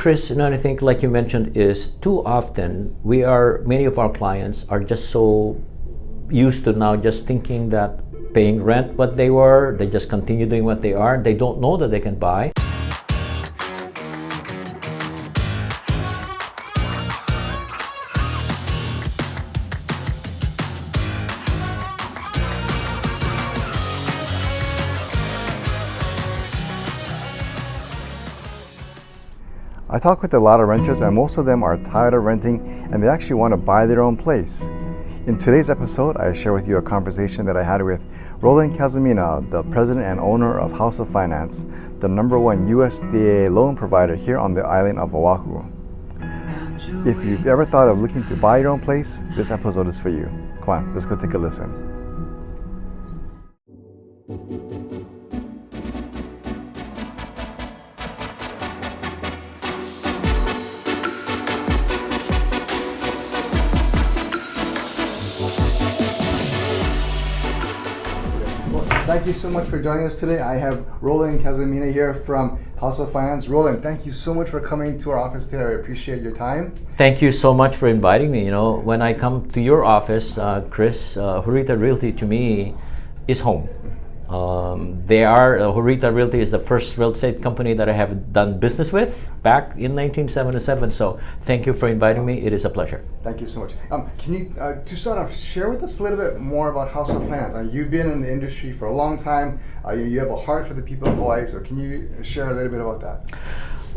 Chris, I think like you mentioned is too often many of our clients are just so used to now just thinking that paying rent what they were, they just continue doing what they are. They don't know that they can buy. I talk with a lot of renters and most of them are tired of renting and they actually want to buy their own place. In today's episode, I share with you a conversation that I had with Roland Casamina, the president and owner of House of Finance, the #1 USDA loan provider here on the island of Oahu. If you've ever thought of looking to buy your own place, this episode is for you. Come on, let's go take a listen. Thank you so much for joining us today. I have Roland Casamina here from House of Finance. Roland, thank you so much for coming to our office today. I appreciate your time. Thank you so much for inviting me. When I come to your office, Chris, Hurita Realty to me is home. Hurita Realty is the first real estate company that I have done business with back in 1977. So thank you for inviting me. It is a pleasure. Thank you so much. Can you, to start off, share with us a little bit more about House of Finance? You've been in the industry for a long time. You have a heart for the people of Hawaii. So can you share a little bit about that?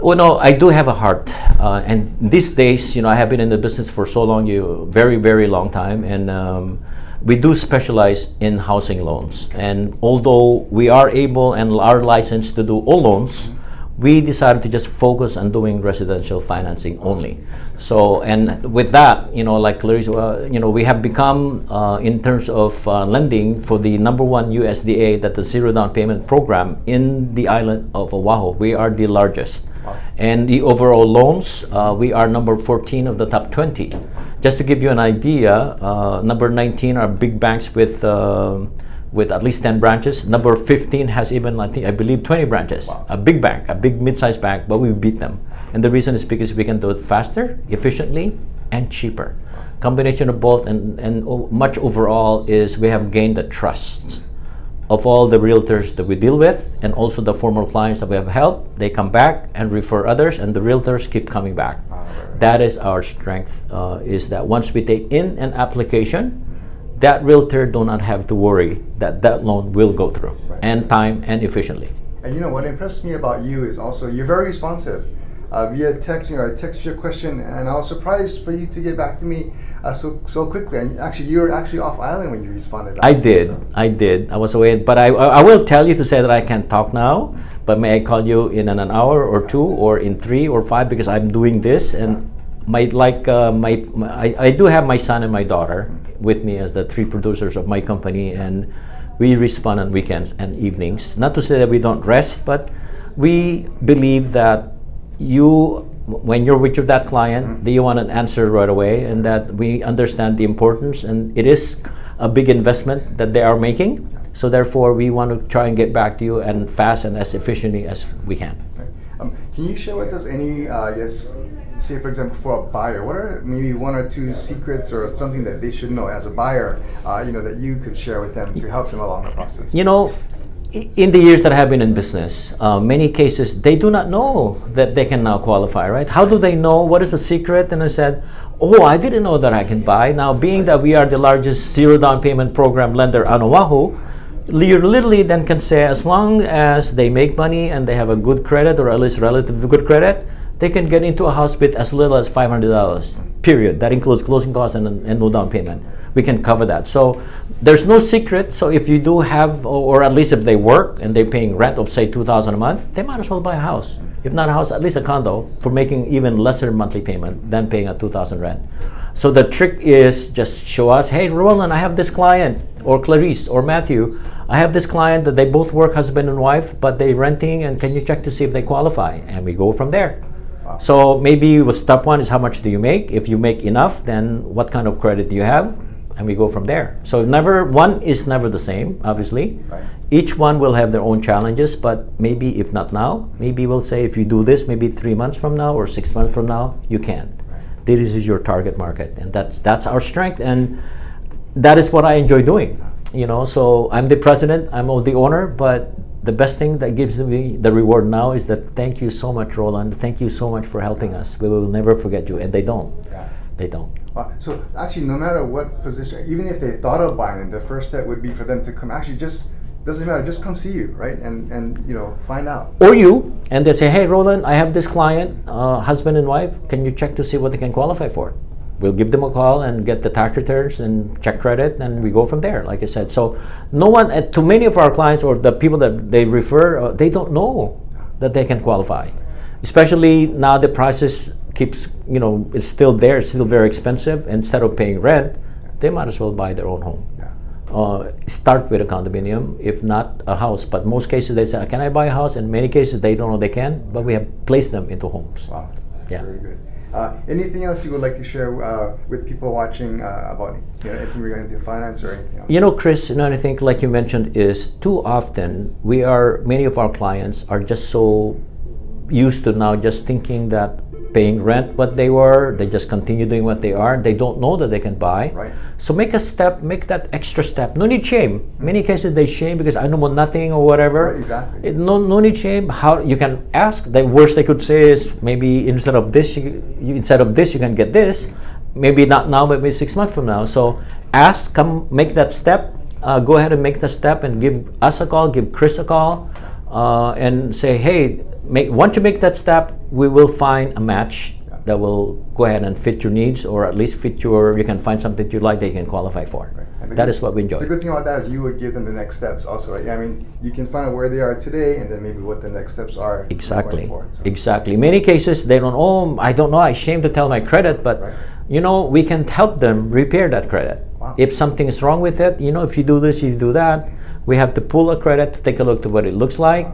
Well, no, I do have a heart. And these days, I have been in the business for so long, very, very long time. And we do specialize in housing loans, and although we are able and are licensed to do all loans, we decided to just focus on doing residential financing only. So, and with that, like Clarissa, we have become, in terms of lending, for the #1 USDA, that the zero down payment program in the island of Oahu, we are the largest. Wow. And the overall loans, we are number 14 of the top 20. Just to give you an idea, number 19 are big banks with at least 10 branches. Number 15 has even, I believe, 20 branches. Wow. A big bank, a big mid-sized bank, but we beat them. And the reason is because we can do it faster, efficiently, and cheaper. Combination of both, and much overall is we have gained the trust of all the realtors that we deal with, and also the former clients that we have helped. They come back and refer others, and the realtors keep coming back. That is our strength, is that once we take in an application, that realtor do not have to worry that loan will go through, and time and efficiently. And what impressed me about you is also you're very responsive. Via text, I texted your question, and I was surprised for you to get back to me so quickly. And actually, you were actually off island when you responded. I did. I was away, but I will tell you to say that I can't talk now. But may I call you in an hour or two, or in 3 or 5, because I'm doing this, and I do have my son and my daughter with me as the 3 producers of my company, and we respond on weekends and evenings. Not to say that we don't rest, but we believe that when you're with that client, you want an answer right away, and that we understand the importance, and it is a big investment that they are making. So therefore, we want to try and get back to you and fast and as efficiently as we can. Can you share with us any, say for example, for a buyer, what are maybe 1 or 2 secrets or something that they should know as a buyer, that you could share with them to help them along the process? In the years that I have been in business, many cases, they do not know that they can now qualify, right? How do they know? What is the secret? And I said, I didn't know that I can buy. Now, being that we are the largest zero down payment program lender on Oahu, you literally then can say, as long as they make money and they have a good credit, or at least relatively good credit, they can get into a house with as little as $500, period. That includes closing costs and no down payment. We can cover that. So there's no secret. So if you do have, or at least if they work and they're paying rent of say $2,000 a month, they might as well buy a house. If not a house, at least a condo, for making even lesser monthly payment than paying a $2,000 rent. So the trick is just show us, hey, Roland, I have this client, or Clarice, or Matthew, I have this client that they both work, husband and wife, but they're renting, and can you check to see if they qualify? And we go from there. Wow. So maybe step 1 is how much do you make? If you make enough, then what kind of credit do you have? and we go from there. So never one is never the same, obviously. Right. Each one will have their own challenges, but maybe if not now, maybe we'll say if you do this, maybe 3 months from now or 6 months from now, you can. Right. This is your target market, and that's our strength, and that is what I enjoy doing. So I'm the president, I'm the owner, but the best thing that gives me the reward now is that thank you so much, Roland. Thank you so much for helping us. We will never forget you, and they don't. Yeah. They don't. So actually, no matter what position, even if they thought of buying it, the first step would be for them to come. Actually, just doesn't matter. Just come see you, right? And find out. Or you, and they say, hey, Roland, I have this client, husband and wife. Can you check to see what they can qualify for? We'll give them a call and get the tax returns and check credit, and we go from there. Like I said, so no one, to many of our clients or the people that they refer, they don't know that they can qualify. Especially now the prices keeps, it's still there, it's still very expensive. Instead of paying rent, they might as well buy their own home. Start with a condominium, if not a house. But most cases they say, can I buy a house? In many cases they don't know they can, but we have placed them into homes. Wow, yeah. Very good. Anything else you would like to share with people watching about anything regarding to finance or anything else? Chris, I think like you mentioned is too often many of our clients are just so used to now just thinking that paying rent what they were, they just continue doing what they are. They don't know that they can buy. Right. So make that extra step. No need shame. Many cases they shame because I know nothing or whatever. Right, exactly. No need shame. How you can ask. The worst they could say is maybe instead of this you can get this. Maybe not now, maybe 6 months from now. So ask, come make that step. Go ahead and make the step and give us a call, give Chris a call, and say, hey, once you make that step, we will find a match that will go ahead and fit your needs, or at least you can find something you like that you can qualify for. Right. That is what we enjoy. The good thing about that is you would give them the next steps also, right? I mean, you can find out where they are today and then maybe what the next steps are. Exactly. Going forward, so. Exactly. Many cases they don't, I don't know, I'm ashamed to tell my credit, but we can help them repair that credit. Wow. If something is wrong with it, if you do this, you do that, we have to pull a credit to take a look at what it looks like.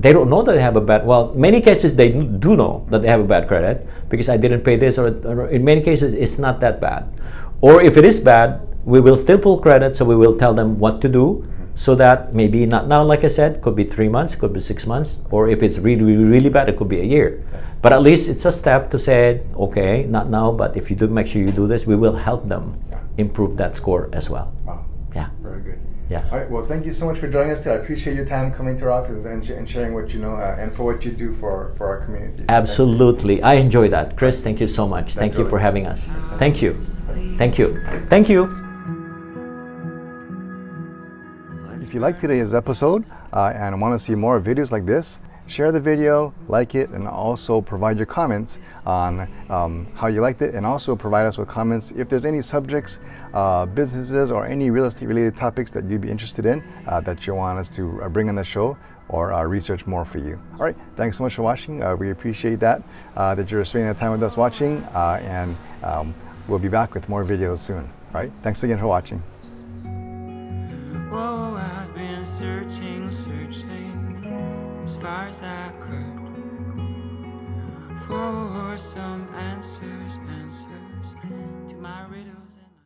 They don't know that they have many cases they do know that they have a bad credit because I didn't pay this, or in many cases it's not that bad. Or if it is bad, we will still pull credit, so we will tell them what to do so that maybe not now, like I said, could be 3 months, could be 6 months, or if it's really, really bad, it could be a year. Yes. But at least it's a step to say, okay, not now, but if you do, make sure you do this, we will help them improve that score as well. Wow. Yeah. Very good. Yes. All right. Well, thank you so much for joining us today. I appreciate your time coming to our office and sharing what you know and for what you do for our community. Absolutely. I enjoy that. Chris, thank you so much. Thank you for having us. Thank you. Thank you. Thank you. If you liked today's episode and want to see more videos like this, share the video, like it, and also provide your comments on how you liked it, and also provide us with comments if there's any subjects, businesses, or any real estate related topics that you'd be interested in that you want us to bring on the show or research more for you. All right, thanks so much for watching. We appreciate that you're spending the time with us watching, and we'll be back with more videos soon. All right, thanks again for watching. Whoa, I've been searching as far as I could for some answers to my riddles.